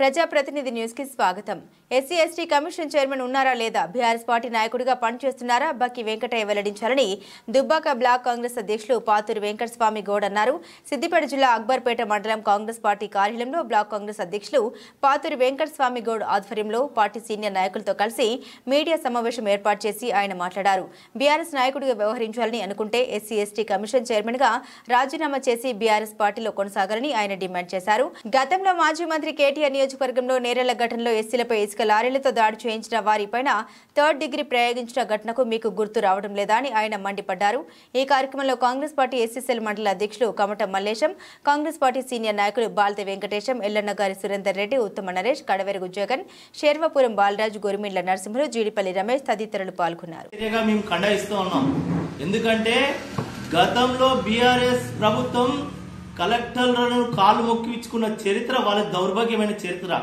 ప్రజాప్రతినిధి న్యూస్ కి స్వాగతం. ఎస్సీ ఎస్టీ కమిషన్ చైర్మన్ ఉన్నారా లేదా, బీఆర్ఎస్ పార్టీ నాయకుడిగా పనిచేస్తున్నారా, బక్కి వెంకటయ్య వెల్లడించాలని దుబ్బాక బ్లాక్ కాంగ్రెస్ అధ్యక్షులు పాతూరి వెంకటస్వామి గౌడ్ అన్నారు. సిద్దిపేట జిల్లా అక్బర్పేట మండలం కాంగ్రెస్ పార్టీ కార్యాలయంలో బ్లాక్ కాంగ్రెస్ అధ్యక్షులు పాతూరి వెంకటస్వామి గౌడ్ ఆధ్వర్యంలో పార్టీ సీనియర్ నాయకులతో కలిసి మీడియా సమావేశం ఏర్పాటు చేసి ఆయన మాట్లాడారు. బీఆర్ఎస్ నాయకుడిగా వ్యవహరించాలని అనుకుంటే ఎస్సీ ఎస్టీ కమిషన్ చైర్మన్ గా రాజీనామా చేసి బీఆర్ఎస్ పార్టీలో కొనసాగాలని ఆయన డిమాండ్ చేశారు. గతంలో మాజీ మంత్రి కేటీఆర్ నియోజకవర్గంలో నేరెళ్ల ఘటనలో ఎస్సీలపై ఇసుక లారీలతో దాడి చేయించిన వారిపైన థర్డ్ డిగ్రీ ప్రయోగించిన ఘటనకు మీకు గుర్తు రావడం లేదా అని ఆయన మండిపడ్డారు. ఈ కార్యక్రమంలో కాంగ్రెస్ పార్టీ ఎస్సీసీఎల్ మండల అధ్యక్షులు కమటం మల్లేశం, కాంగ్రెస్ పార్టీ సీనియర్ నాయకులు బాల్తే వెంకటేశం, ఎల్లన్నగారి సురేందర్ రెడ్డి, ఉత్తమ నరేష్, కడవెరుగు జగన్, శేర్వపురం బాలరాజు, గొరిమిండ్ల నరసింహులు, జీడిపల్లి రమేష్ తదితరులు పాల్గొన్నారు. ఎందుకంటే గతంలో బీఆర్ఎస్ ప్రభుత్వం కలెక్టర్లను కాలు మొక్కించుకున్న చరిత్ర వాళ్ళ దౌర్భాగ్యమైన చరిత్ర.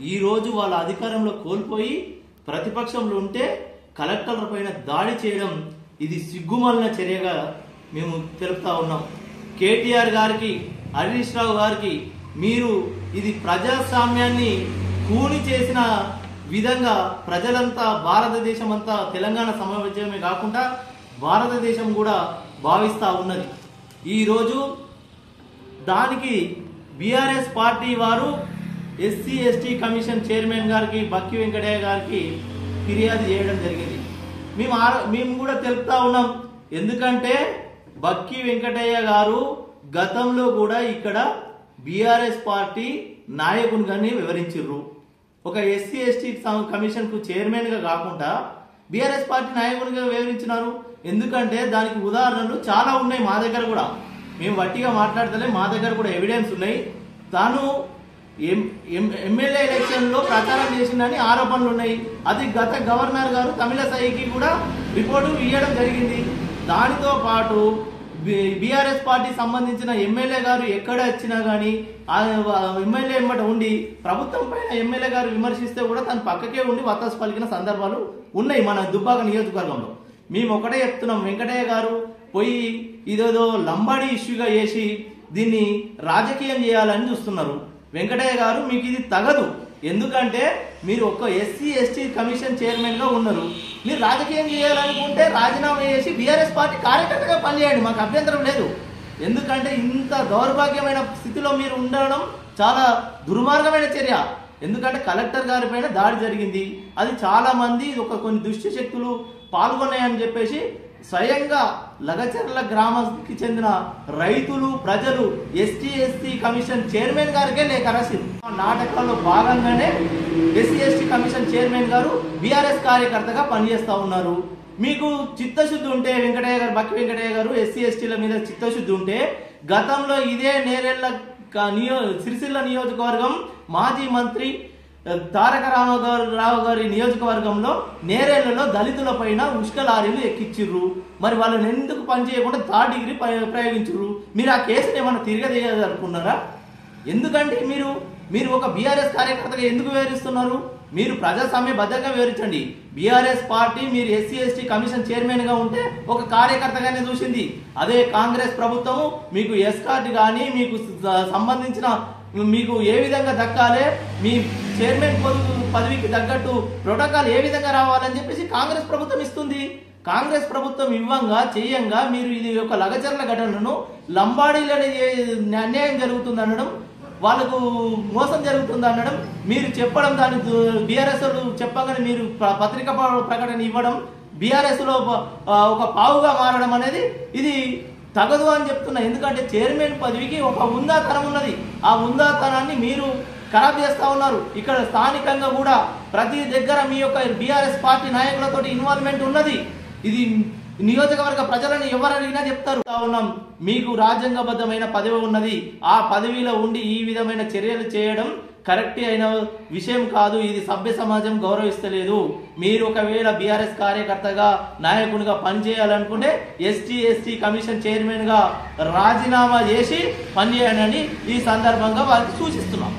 ఈ రోజు వాళ్ళ అధికారంలో కోల్పోయి ప్రతిపక్షంలో ఉంటే కలెక్టర్ల పైన దాడి చేయడం ఇది సిగ్గుమాలిన చర్యగా మేము తెలుపుతా ఉన్నాం. కేటీఆర్ గారికి, హరీష్ రావు గారికి మీరు ఇది ప్రజాస్వామ్యాన్ని కూని చేసిన విధంగా ప్రజలంతా, భారతదేశం అంతా, తెలంగాణ సమావేశమే కాకుండా భారతదేశం కూడా భావిస్తూ ఉన్నది. ఈరోజు దానికి బీఆర్ఎస్ పార్టీ వారు ఎస్సీ ఎస్టీ కమిషన్ చైర్మన్ గారికి, బక్కి వెంకటయ్య గారికి ఫిర్యాదు చేయడం జరిగింది. మేము కూడా తెలుపుతా ఉన్నాం. ఎందుకంటే బక్కి వెంకటయ్య గారు గతంలో కూడా ఇక్కడ బీఆర్ఎస్ పార్టీ నాయకునిగానే వివరించారు. ఒక ఎస్సీ ఎస్టీ కమిషన్ కు చైర్మన్ గా కాకుండా బీఆర్ఎస్ పార్టీ నాయకునిగా వివరించినారు. ఎందుకంటే దానికి ఉదాహరణలు చాలా ఉన్నాయి. మా దగ్గర కూడా, మేము వట్టిగా మాట్లాడతలే, మా దగ్గర కూడా ఎవిడెన్స్ ఉన్నాయి. తాను ఎమ్మెల్యే ఎలక్షన్ లో ప్రచారం చేసిందని ఆరోపణలు ఉన్నాయి. అది గత గవర్నర్ గారు తమిళసైకి కూడా రిపోర్టు ఇవ్వడం జరిగింది. దానితో పాటు బీఆర్ఎస్ పార్టీ సంబంధించిన ఎమ్మెల్యే గారు ఎక్కడ వచ్చినా గానీ ఎమ్మెల్యే ఎమ్మట ఉండి ప్రభుత్వం పైన ఎమ్మెల్యే గారు విమర్శిస్తే కూడా తన పక్కకే ఉండి వత్తాసు పలికిన సందర్భాలు ఉన్నాయి మన దుబ్బాక నియోజకవర్గంలో. మేము ఒకటే చెప్తున్నాం, వెంకటయ్య గారు పోయి ఇదేదో లంబాడీ ఇష్యూగా చేసి దీన్ని రాజకీయం చేయాలని చూస్తున్నారు. వెంకటయ్య గారు మీకు ఇది తగదు. ఎందుకంటే మీరు ఒక ఎస్సీ ఎస్టీ కమిషన్ చైర్మన్ గా ఉన్నారు. మీరు రాజకీయం చేయాలనుకుంటే రాజీనామా చేసి బీఆర్ఎస్ పార్టీ కార్యకర్తగా పనిచేయండి, మాకు అభ్యంతరం లేదు. ఎందుకంటే ఇంత దౌర్భాగ్యమైన స్థితిలో మీరు ఉండడం చాలా దుర్మార్గమైన చర్య. ఎందుకంటే కలెక్టర్ గారి పైన దాడి జరిగింది. అది చాలా మంది కొన్ని దుష్ట శక్తులు పాల్గొన్నాయని చెప్పేసి స్వయంగా లగచర్ల గ్రామానికి చెందిన రైతులు, ప్రజలు ఎస్టీ ఎస్టీ కమిషన్ చైర్మన్ గారికే లేఖ రాశారు. నాటకాల్లో భాగంగానే ఎస్సీ ఎస్టీ కమిషన్ చైర్మన్ గారు బీఆర్ఎస్ కార్యకర్తగా పనిచేస్తా ఉన్నారు. మీకు చిత్తశుద్ధి ఉంటే వెంకటయ్య గారు, బక్కి వెంకటయ్య గారు ఎస్సీ ఎస్టీల మీద చిత్తశుద్ధి ఉంటే గతంలో ఇదే నేరెళ్ల సిరిసిల్ల నియోజకవర్గం మాజీ మంత్రి తారక రామారావు గారి నియోజకవర్గంలో నేరేళ్లలో దళితుల పైన ఉష్క లారీలు ఎక్కిచ్చిర్రు. మరి వాళ్ళని ఎందుకు పనిచేయకుండా థర్డ్ డిగ్రీ ప్రయోగించరు? మీరు ఆ కేసుని ఏమన్నా తిరగదేయాలనుకున్నారా? ఎందుకంటే మీరు ఒక బీఆర్ఎస్ కార్యకర్తగా ఎందుకు వివరిస్తున్నారు? మీరు ప్రజాస్వామ్యబద్ధంగా వివరించండి. బీఆర్ఎస్ పార్టీ మీరు ఎస్సీ ఎస్టీ కమిషన్ చైర్మన్ గా ఉంటే ఒక కార్యకర్తగానే చూసింది. అదే కాంగ్రెస్ ప్రభుత్వము మీకు ఎస్కార్ట్ కానీ మీకు సంబంధించిన మీకు ఏ విధంగా దక్కాలి, మీ చైర్మన్ పదవికి తగ్గట్టు ప్రోటోకాల్ ఏ విధంగా రావాలని చెప్పేసి కాంగ్రెస్ ప్రభుత్వం ఇస్తుంది. కాంగ్రెస్ ప్రభుత్వం ఇవ్వంగా చెయ్యంగా మీరు ఇది ఒక లగచర్ల ఘటనను లంబాడీలని అన్యాయం జరుగుతుంది అనడం, వాళ్ళకు మోసం జరుగుతుంది అనడం, మీరు చెప్పడం, దాన్ని బీఆర్ఎస్ చెప్పగానే మీరు పత్రికా ప్రకటన ఇవ్వడం, బీఆర్ఎస్ లో ఒక పావుగా మారడం అనేది ఇది తగదు అని చెప్తున్నా. ఎందుకంటే చైర్మన్ పదవికి ఒక ఉందాతనం ఉన్నది. ఆ ఉందాతనాన్ని మీరు ఖరాబ్ చేస్తా ఉన్నారు. ఇక్కడ స్థానికంగా కూడా ప్రతి దగ్గర మీ యొక్క బీఆర్ఎస్ పార్టీ నాయకులతో ఇన్వాల్వ్మెంట్ ఉన్నది. ఇది నియోజకవర్గ ప్రజలను ఎవరైనా చెప్తారు. ఉన్నాం, మీకు రాజ్యాంగబద్ధమైన పదవి ఉన్నది. ఆ పదవిలో ఉండి ఈ విధమైన చర్యలు చేయడం కరెక్ట్ అయిన విషయం కాదు. ఇది సభ్య సమాజం గౌరవిస్తలేదు. మీరు ఒకవేళ బీఆర్ఎస్ కార్యకర్తగా, నాయకునిగా పనిచేయాలనుకుంటే ఎస్టీ ఎస్టీ కమిషన్ చైర్మన్ గా రాజీనామా చేసి పనిచేయాలని ఈ సందర్భంగా వారికి సూచిస్తున్నాం.